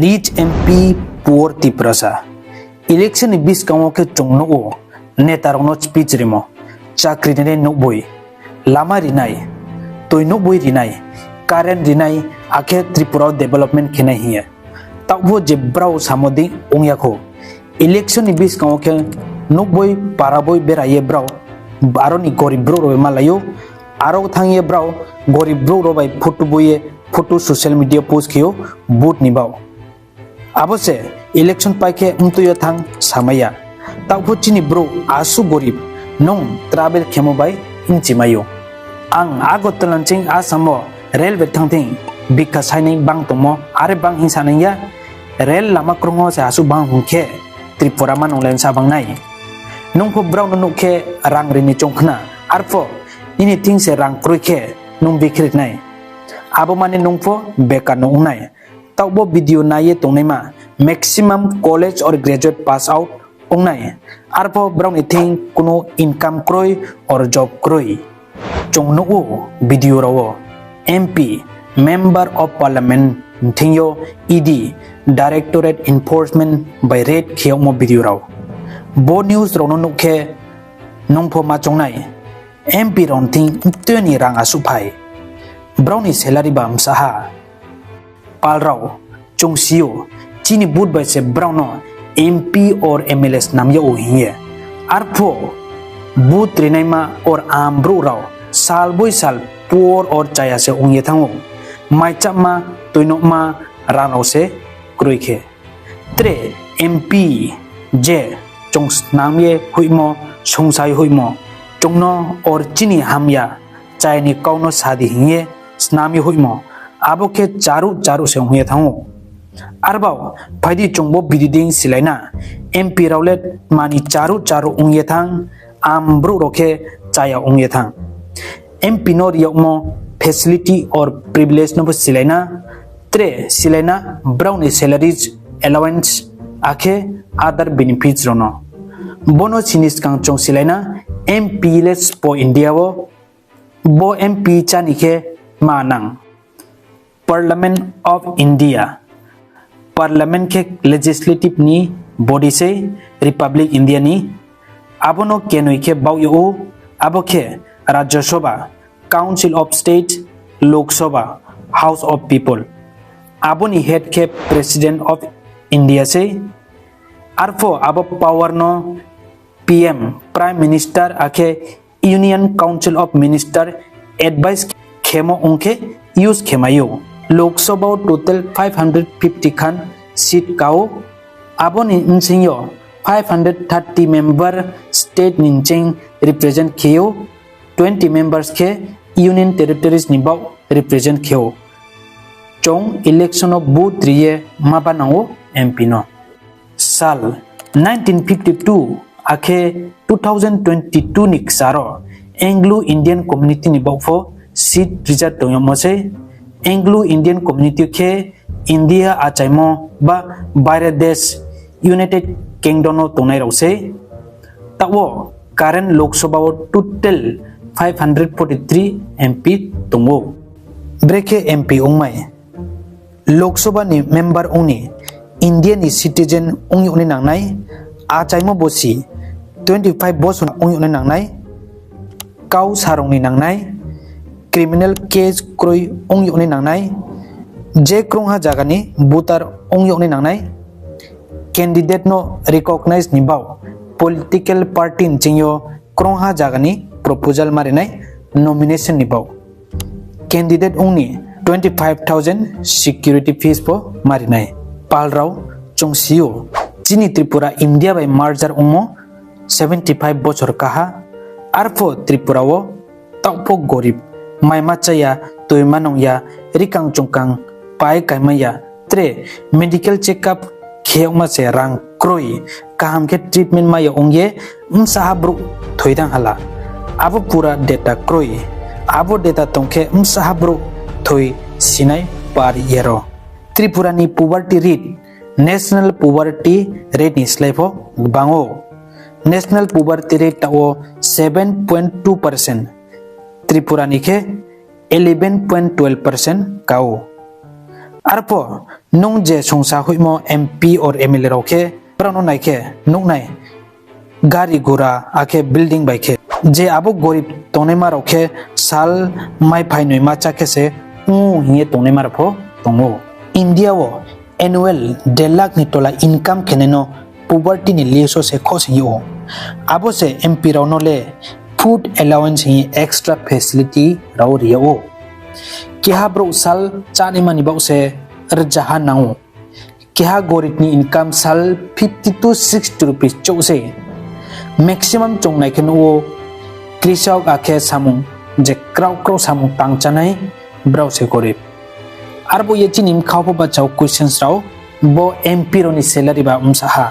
rich MP poor Tiprasa. Election ni bis kawo ke chongno o netarong no speech rimo chakri ne no boy lama rinai toy no boy rinai karen rinai akhe Tripura development khena hiya tabo je brau samodi ongyakho election ni bis kawo ke no boy paraboy beraye brau baroni gorib bro ro malayo aro thangye brau gorib bro ro bai photo boye photo social media post khiyo vote nibao abose election paike umtuyo thang samaya tawpho chini bro asu gorib nong travel khemo bai inchimayo ang agotalanching asamo railway thangthing bikka sainai bang tomo are bang hinsanaya rail lama krongo se asu bang hungkhe Tripura man online sabang nai nongpho brown nokhe rang rini chongkhna arpho ini ting se rang kroikhe nong bikrit nai abo mane nongpho beka nong nai tawbo video naye tongnai maximum college or graduate pass out ongnai arpho brown thing kuno income kroi or job kroi chongno o video rawo MP member of parliament thingyo ED directorate enforcement by red khiyomo video raw bo news rono nokhe nongpho ma chongnai MP ron thing teni rang asu phai browni salary ba Msaha palraw chungsio chini boot by se browno MP or MLS namya o hiye arpho boot renaima or ambro raw sal boy sal poor or chaya se ongye thango mai chama toinokma rano se kroikhe tre MP je chongs namye huimo songsai huimo chongno or chini hamya chaini kauno sadi hiye snami huimo abokhe charu se ongye thango arbao phaidi chongbo bididing silaina MP raulet mani charu ongye thang ambro rokhe chaya ongye thang MP no riyokmo facility or privilege no silaina tre silaina brown salaries allowance akhe other benefits rono bono chinis kang chong silaina MP let's po India bo MP chanike manang Parliament of India Parliament ke legislative ni body se Republic India ni abono kenoi ke bauyo aboke Rajya Sabha Council of State Lok Sabha House of People aboni head ke President of India se arfo abo power no PM Prime Minister akhe Union Council of Minister advice khemo onke use khemayo Lok Sabha total 550 khan seat kao aboni insingyo 530 member state ninching represent kheo 20 members ke union territories nibao represent kheo chong election of both riye mabanango MP no sal 1952 akhe 2022 ni ksaro Anglo Indian community nibao fo seat reserved toyomose Anglo Indian community ke India achaimo ba Bangladesh United Kingdom no tonai rause tawo current Lok Sabha total 543 MP tongo breke MP ongmai Lok Sabha ni member ongni Indian ni citizen ongni oni nangnai achaimo bosi 25 bos ongni oni nangnai kau sarong ni nangnai criminal case kroi ongni oni nangnai je krongha jagani butar ongni oni nangnai candidate no recognize nibao political party chingyo krongha jagani proposal marinai nomination nibao candidate only 25,000 security fees po marinai palrao chongsio chini Tripura India by merger umo 75 bochor kaha arpho Tripura wo tawpo gorib mai machaya toimanong ya rikang chongkang pai kaimaya tre medical checkup kheoma se rang kroi kaham ke treatment maya ongye Msaha bru thoidang hala abo pura data kroi abo data tongke Msaha bru thoi sinai par yero Tripura ni poverty rate national poverty rate ni slaifo bango national poverty rate ta 7.2% Tripura ni ke 11.12% kao arpo nung je songsa huimo MP or MLA roke prano naike nung nai gari gura ake building baike je abo gorib tonema roke sal mai phai noi ma chake se hiye tonema rapho tongo India wo annual 1 lakh ni tola income keneno poverty ni leso se khos yo abo se MP rono le food allowance hi extra facility raw riyo kiha bro sal chani mani bau se rjahan nau kiha gorit ni income sal 50 to 60 rupees chose maximum chong nai kenu krisok akhe samung je kraw samung tangchanai brau se gorib arbo ye chinim khawpo ba chaw questions raw bo MP roni salary ba Msaha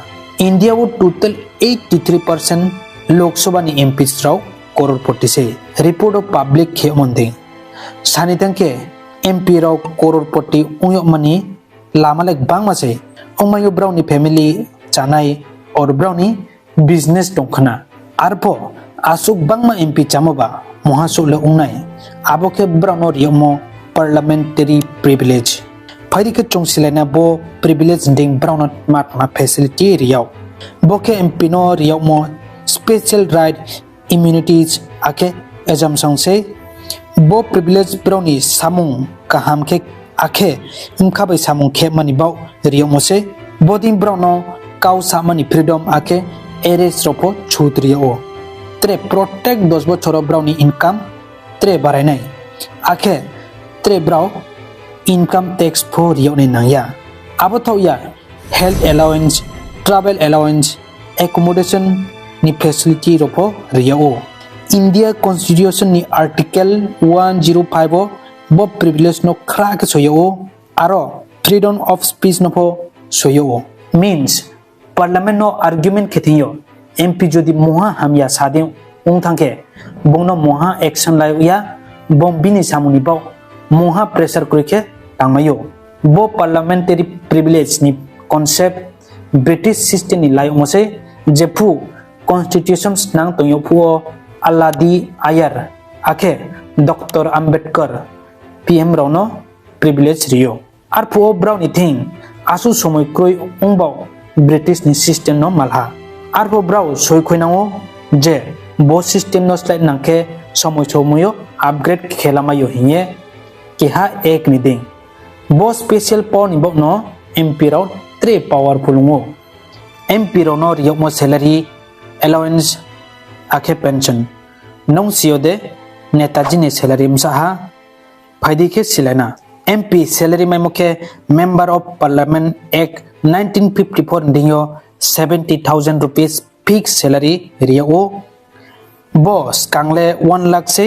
India wo total 83% Lok Sabha ni MPs raw crorepoti se report of public khe monding sanitang ke MP raw crorepoti unyo mani lamalek bangma se ongmayo brau ni family chanai or brau ni business tongkhna arpo asuk bangma MP chamoba mohasuk le ungnai aboke brau no riomo parliamentary privilege phairi ke chongsilena bo privilege ding brau no ma facility riau boke MP no riau mo special right immunities ake assumption se bo privilege brau ni samung kaham ke ake imkha bai samung khe mani bau riau mo se boding brau no kau samani freedom ake arrest ropo chudriyo tre protect 10 bochor brau ni income tre barainai ake tre brau income tax for riau ni nangya abo thoya health allowance travel allowance accommodation ni facility ropo riau India constitution ni article 105 bo privilege no khra ke soyo aro freedom of speech no po soyo means parliament no argument khethiyo MP jodi moha hamya sade ung thangke bongno moha action lai ya bombini samuni baw moha pressure kurike tangmayo bo parliamentary privilege ni concept British system ni lai mose jepu constitution nang toyo phuo aladi ayar ake Dr. Ambedkar PM rono privilege rio ar phuo brown ni thing asu somoy kroi ungbaw British ni system no malha ar phuo brow soi khoinango je bo system no slide nangke somoy somoyo upgrade khelamayo hiye kiha ek ni ding bo special power ni bo no MP ro 3 powerful ngo MP ro no rio mo salary allowance ake pension nong siode netaji ni salary Msaha phaidi ke silena MP salary mai moke member of parliament act 1954 dinyo 70,000 rupees fixed salary rio boss kangle 1 lakh se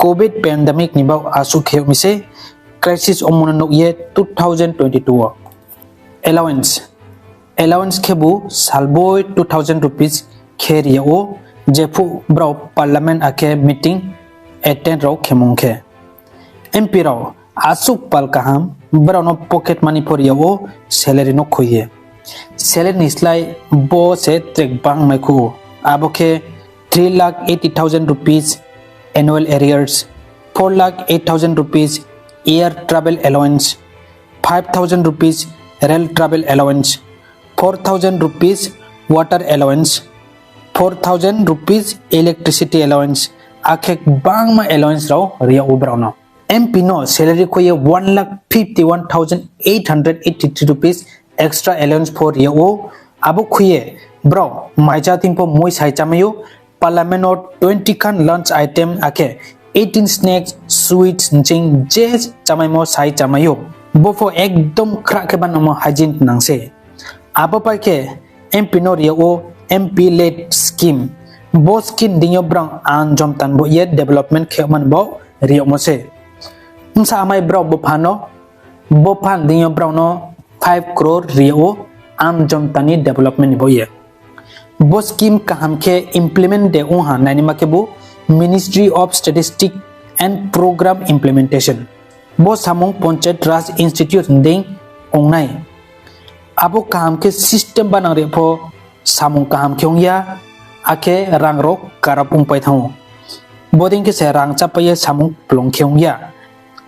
covid pandemic ni baw asu kheu mi se crisis omuna no ye 2022 allowance khebu salboy 2000 rupees kherio jefu bro parliament ake meeting attend ro khemongkhe MP ro asuk pal kaham bro no pocket money for yo salary no khoye salary nislai bo se trek bang mai khu aboke 3,80,000 rupees annual arrears 4,08,000 rupees air travel allowance 5,000 rupees rail travel allowance 4,000 rupees water allowance 4,000 rupees electricity allowance akhek bangma allowance raw ria ubrano MP no salary ko ye 1,51,883 rupees extra allowance for ria o abu khuye bro maija timpo moi sai chamayo parliament no 20 kan lunch item akhe 18 snacks sweets jing jazz chamai mo sai chamayo bofo ekdom khra ke banamo hygiene nangse abo pa ke MP no ria o MP led scheme bo scheme dinyo brang an jom tan bo ye development kheman bo rio mose Msa mai bro bo phano bo phan dinyo brang no 5 crore rio am jom tani development bo ye bo scheme kaham ke implement de uha nani makebu Ministry of Statistics and Program Implementation bo samung Panchayat Raj Institute ding ongnai abo kaham ke system banang re pho samung kaham kyongya ake rangro karapung pai thau boding ke se rang chapaye samung plong kyongya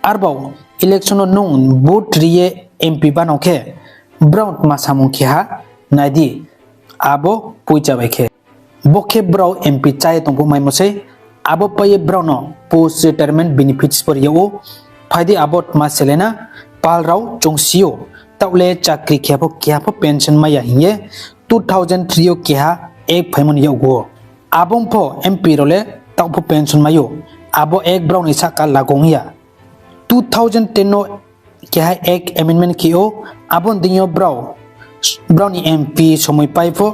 arbaw election no nung vote riye MP bano ke brown masamung ke ha naidi abo puja baike boke brown MP chai tongpo mai mose abo paye brown no post retirement benefits por yo फायदे आबोट मा Selena पालराव चोंसियो तावले चाकरी कियाफो pension मा याहिए 2003 किहा एक फैमन योगो आबोंफो MP रोले तावफो pension मायो आबो एक brown इसा का लागोंगिया 2010 नो किहा एक अमेंडमेंट कियो आबोन दियो ब्राउन एमपी समय पाइफो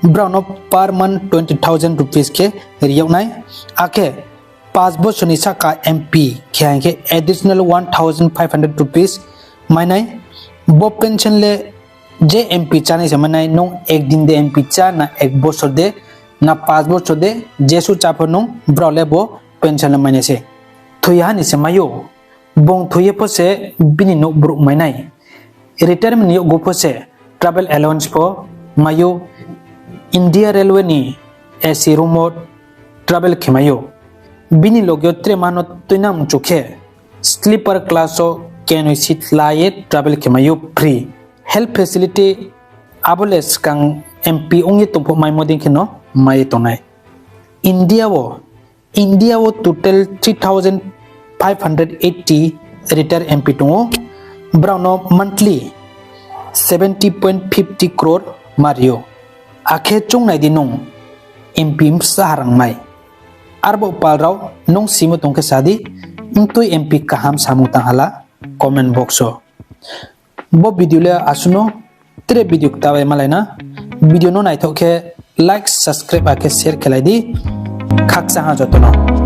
ब्राउन पर मंथ 20,000 रुपीस के रियोनाय आके 5 बोसोरनि साका एमपी के एडिशनल 1,500 रुपीस माइनाय बो पेंशन ले जे एमपी चाने से मनाय नो एक दिन दे एमपी चा ना एक बोसोर दे ना 5 बोसोर दे जेसु चाफो नो ब्राले बो पेंशन माइने से थुया नि से मायो बों थुये पोसे बिनि नो ब्रु माइनाय रिटायरमेंट यो गो पोसे ट्रैवल अलाउंस पो मायो इंडिया रेलवे नि एसी रूमो ट्रैवल खेमायो बिनी लोग योत्रे मानो तुनाम चुखे स्लीपर क्लासो कैनो सीट लाये ट्रैवल के मायो फ्री हेल्थ फैसिलिटी आबोलेस कांग एमपी ओंगे तो माय मोदिंग के नो माय तो नाय इंडिया वो टोटल 3,580 रिटायर एमपी तो ब्राउनो मंथली 70.50 करोड़ मारियो आखे चुंग नाय दिनों MP Msaha Rang Mai Arbo palraw nung simu tong kesadi untuk MP kaham samu tang hala comment boxo bo video le asuno tre video ktawe malaina video no nai thoke like subscribe ake share kelai di khak sa ha jotono